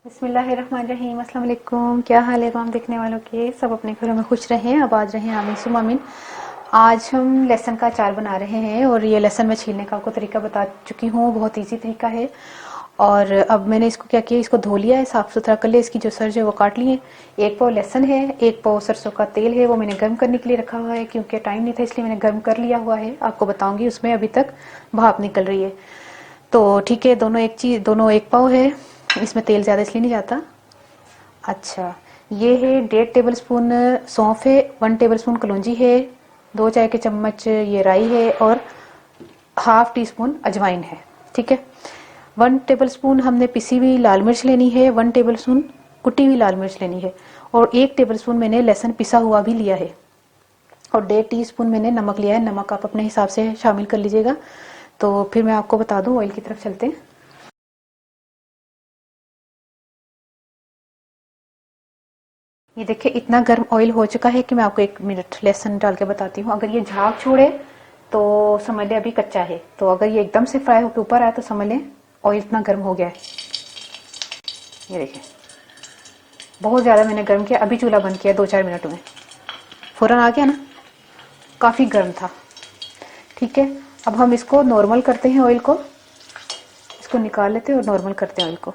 बिस्मिल्लाहिर्रहमानिर्रहीम। अस्सलाम वालेकुम। क्या हाल है तमाम देखने वालों के? सब अपने घरों में खुश रहें, आबाद रहें, आमीन सुम्मा आमीन। आज हम लहसुन का अचार बना रहे हैं और ये लहसुन मैं छीलने का आपको तरीका बता चुकी हूँ, बहुत इजी तरीका है। और अब मैंने इसको क्या किया, इसको धो लिया है, साफ सुथरा कर लिया, इसकी जो सर्ज है वो काट लिए। एक पाव लहसुन है, एक पाव सरसों का तेल है, वो मैंने गर्म करने के लिए रखा हुआ है क्योंकि टाइम नहीं था, इसलिए मैंने गर्म कर लिया हुआ है। आपको बताऊंगी, उसमें अभी तक भाप निकल रही है। तो ठीक है, दोनों एक पाव है, इसमें तेल ज़्यादा इसलिए नहीं जाता। अच्छा, ये है 1.5 टेबल स्पून सौंफ है, 1 टेबल स्पून कलौंजी है, 2 चाय के चम्मच ये राई है और हाफ टी स्पून अजवाइन है। ठीक है, 1 टेबल स्पून हमने पिसी हुई लाल मिर्च लेनी है, 1 टेबल स्पून कुटी हुई लाल मिर्च लेनी है और 1 टेबल स्पून मैंने लहसुन पिसा हुआ भी लिया है और 1.5 टीस्पून मैंने नमक लिया है। नमक आप अपने हिसाब से शामिल कर लीजिएगा। तो फिर मैं आपको बता दूं, ऑयल की तरफ चलते हैं। ये देखिए, इतना गर्म ऑयल हो चुका है कि मैं आपको 1 मिनट लहसुन डाल के बताती हूँ। अगर ये झाग छोड़े तो समझ लें अभी कच्चा है, तो अगर ये एकदम से फ्राई होकर ऊपर आए तो समझ लें ऑयल इतना गर्म हो गया है। ये देखिए, बहुत ज़्यादा मैंने गर्म किया। अभी चूल्हा बंद किया 2-4 मिनट में, फ़ौरन आ गया ना, काफ़ी गर्म था। ठीक है, अब हम इसको नॉर्मल करते हैं, ऑयल को इसको निकाल लेते हैं और नॉर्मल करते हैं ऑयल को।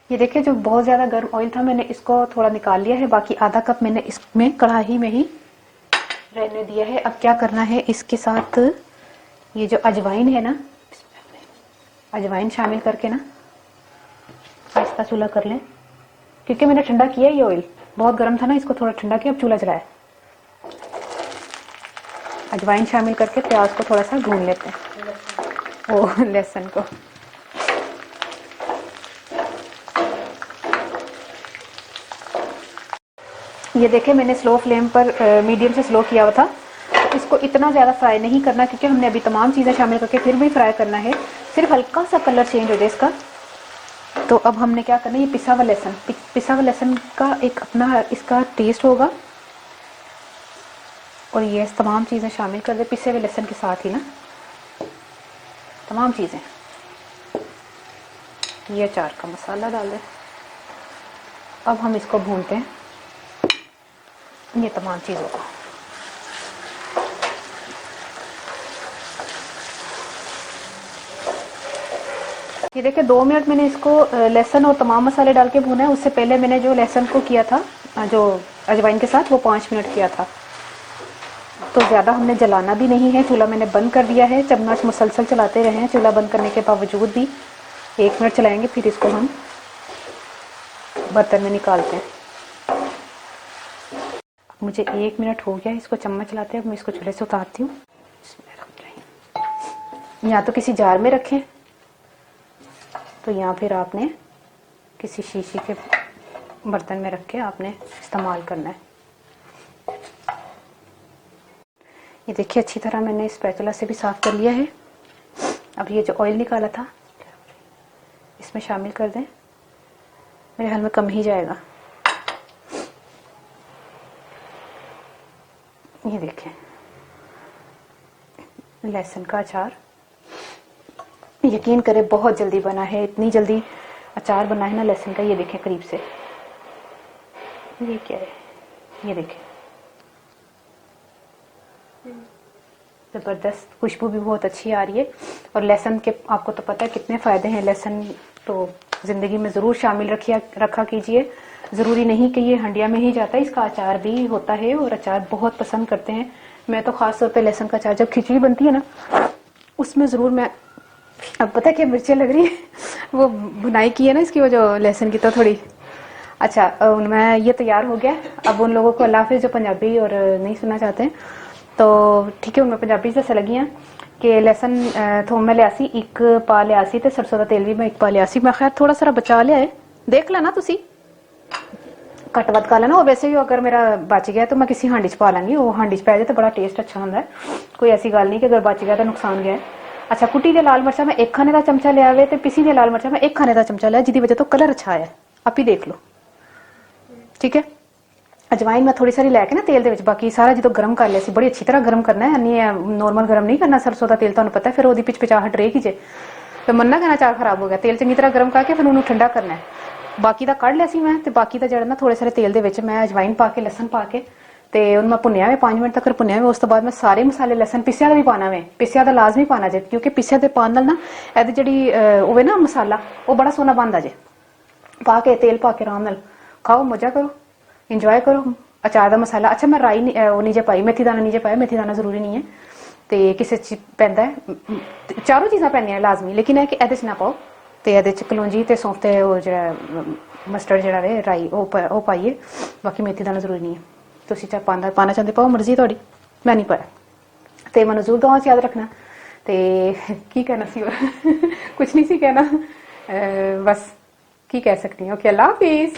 ये देखिए, जो बहुत ज़्यादा गर्म ऑयल था मैंने इसको थोड़ा निकाल लिया है, बाकी आधा कप मैंने इसमें कढ़ाई में ही रहने दिया है। अब क्या करना है, इसके साथ ये जो अजवाइन है ना, अजवाइन शामिल करके ना आहिस्ता चूल्हा कर लें, क्योंकि मैंने ठंडा किया ये ऑयल बहुत गर्म था ना, इसको थोड़ा ठंडा किया, अब चूल्हा जलाया। अजवाइन शामिल करके प्याज को थोड़ा सा भून लेते हैं, ओ लहसुन को। ये देखें, मैंने स्लो फ्लेम पर मीडियम से स्लो किया हुआ था। इसको इतना ज़्यादा फ्राई नहीं करना क्योंकि हमने अभी तमाम चीज़ें शामिल करके फिर भी फ्राई करना है, सिर्फ हल्का सा कलर चेंज हो जाए इसका। तो अब हमने क्या करना है, ये पिसा हुआ लहसुन का एक अपना इसका टेस्ट होगा और ये तमाम चीज़ें शामिल कर दे पिसे हुए लहसुन के साथ ही ना, तमाम चीज़ें। ये अचार का मसाला डाल दें। अब हम इसको भूनते हैं, ये तमाम चीज़ों को। ये देखिए, 2 मिनट मैंने इसको लहसुन और तमाम मसाले डाल के भूना है। उससे पहले मैंने जो लहसुन को किया था जो अजवाइन के साथ, वो 5 मिनट किया था। तो ज़्यादा हमने जलाना भी नहीं है। चूल्हा मैंने बंद कर दिया है, चम्मच मुसलसल चलाते रहे हैं। चूल्हा बंद करने के बावजूद भी 1 मिनट चलाएंगे, फिर इसको हम बर्तन में निकालते हैं। मुझे 1 मिनट हो गया इसको चम्मच चलाते हैं। अब मैं इसको चूल्हे से उतारती हूँ। या तो किसी जार में रखें, तो या फिर आपने किसी शीशी के बर्तन में रख के आपने इस्तेमाल करना है। ये देखिए, अच्छी तरह मैंने स्पैचुला से भी साफ कर लिया है। अब ये जो ऑयल निकाला था इसमें शामिल कर दें, मेरे ख्याल में कम ही जाएगा। ये देखें, लहसुन का अचार यकीन करें बहुत जल्दी बना है। इतनी जल्दी अचार बना है ना लहसुन का। ये देखें करीब से, ये क्या है, ये देखें, ज़बरदस्त खुशबू भी बहुत अच्छी आ रही है। और लहसुन के आपको तो पता है कितने फ़ायदे हैं। लहसुन तो ज़िंदगी में ज़रूर शामिल रखा कीजिए। ज़रूरी नहीं कि ये हंडिया में ही जाता है, इसका अचार भी होता है और अचार बहुत पसंद करते हैं। मैं तो ख़ास तौर पे लहसुन का अचार, जब खिचड़ी बनती है ना उसमें ज़रूर मैं, अब पता है क्या मिर्चें लग रही है वो बुनाई की है ना इसकी, वो जो लहसुन की तो थोड़ी। अच्छा, उनमें ये तैयार हो गया। अब उन लोगों को अल्लाह हाफिज़ जो पंजाबी और नहीं सुनना चाहते हैं, तो ठीक है, उनमें पंजाबी से लगी हैं कि लहसुन थोम मैं लिया सी, 1 पा लिया सी ते सरसों का तेल भी मैं 1 पा लिया सी। मैं खैर थोड़ा सारा बचा लिया है, देख लेना तुसी, घट वध कर लेना। और वैसे भी अगर मेरा बच गया तो मैं किसी हांडी च पा लेंगी, वो हांडी च पै जाए तो बड़ा टेस्ट अच्छा होता है। कोई ऐसी गल नहीं कि अगर बच गया तो नुकसान गया है। अच्छा, कुटी दे लाल मिर्चा मैं 1 खाने का चमचा लिया हुआ है, पिसी दे लाल मिर्चा मैं 1 खाने का चमचा लिया, जिसकी वजह तो कलर अच्छा आया। आप ही देख लो, ठीक है। अजवाइन मैं थोड़ी सारी लैके ना तेल दे विच, बाकी सारा जो गर्म कर लिया सी, बड़ी अच्छी तरह गर्म करना है, नहीं नॉर्मल गर्म नहीं करना। सरसों का तेल तुहानू पता है फिर ओदी पिचपिचाहट रहेगी जे, तो मन ना कहना अचार खराब हो गया। तेल चंगी तरह गर्म करके फिर उन्होंने ठंडा करना है। ਬਾਕੀ ਦਾ ਕੱਢ ਲਿਆ ਸੀ ਮੈਂ, ਤੇ ਬਾਕੀ ਦਾ ਜਿਹੜਾ ਨਾ ਥੋੜੇ ਸਾਰੇ ਤੇਲ ਦੇ ਵਿੱਚ ਮੈਂ ਅਜਵਾਇਨ ਪਾ ਕੇ, ਲਸਣ ਪਾ ਕੇ, ਤੇ ਉਹਨੂੰ ਮੈਂ ਭੁੰਨਿਆ ਵੇ 5 ਮਿੰਟ ਤੱਕ ਭੁੰਨਿਆ ਵੇ। ਉਸ ਤੋਂ ਬਾਅਦ ਮੈਂ ਸਾਰੇ ਮਸਾਲੇ, ਲਸਣ ਪਿਸਿਆ ਦਾ ਵੀ ਪਾਣਾ ਵੇ, ਪਿਸਿਆ ਦਾ ਲਾਜ਼ਮੀ ਪਾਣਾ ਜੇ, ਕਿਉਂਕਿ ਪਿਸਿਆ ਦੇ ਪਾਣ ਨਾਲ ਨਾ ਇਹਦੀ ਜਿਹੜੀ ਹੋਵੇ ਨਾ ਮਸਾਲਾ, ਉਹ ਬੜਾ ਸੋਹਣਾ ਬਣਦਾ ਜੇ। ਪਾ ਕੇ ਤੇਲ ਪਾ ਕੇ ਆਰਾਮ ਨਾਲ ਖਾਓ, ਮਜ਼ਾ ਕਰੋ, ਇੰਜੋਏ ਕਰੋ। ਅਚਾਰ ਦਾ ਮਸਾਲਾ, ਅੱਛਾ ਮੈਂ ਰਾਈ ਉਹ ਨਹੀਂ ਜੇ ਪਾਈ, ਮੇਥੀ ਦਾਣਾ ਨਹੀਂ ਜੇ ਪਾਇਆ, ਮੇਥੀ ਦਾਣਾ ਜ਼ਰੂਰੀ ਨਹੀਂ ਹੈ, ਤੇ ਕਿਸੇ ਚ ਪੈਂਦਾ ਹੈ, ਚਾਰੋਂ ਚੀਜ਼ਾਂ ਪੈਂਦੀਆਂ ਲਾਜ਼ਮੀ, ਲੇਕਿਨ ਇਹ ਕਿ ਇਹਦੇ ਚ ਨਾ ਪਾਓ। ਤੇ ਇਹਦੇ ਚ ਕਲੌਂਜੀ ਤੇ ਸੌਂਫ ਤੇ ਉਹ ਜਿਹੜਾ ਮਸਟਰਡ ਜਿਹੜਾ ਵੇ ਰਾਈ, ਉਹ ਪਾਈਏ। ਬਾਕੀ ਮੇਥੀ ਦਾਣਾ ਜ਼ਰੂਰੀ ਨਹੀਂ ਹੈ, ਤੁਸੀਂ ਚਾਹ ਪਾਣਾ ਚਾਹੁੰਦੇ ਪਾਓ, ਮਰਜ਼ੀ ਤੁਹਾਡੀ, ਮੈਂ ਨਹੀਂ ਪਾਇਆ। ਤੇ ਮੈਨੂੰ ਜ਼ਰੂਰ ਦੁਆ 'ਚ ਯਾਦ ਰੱਖਣਾ। ਤੇ ਕੀ ਕਹਿਣਾ ਸੀ ਹੋਰ ਕੁਛ ਨਹੀਂ ਸੀ ਕਹਿਣਾ, ਬਸ ਕੀ ਕਹਿ ਸਕती हूँ। ओके, अल्लाह हाफिज।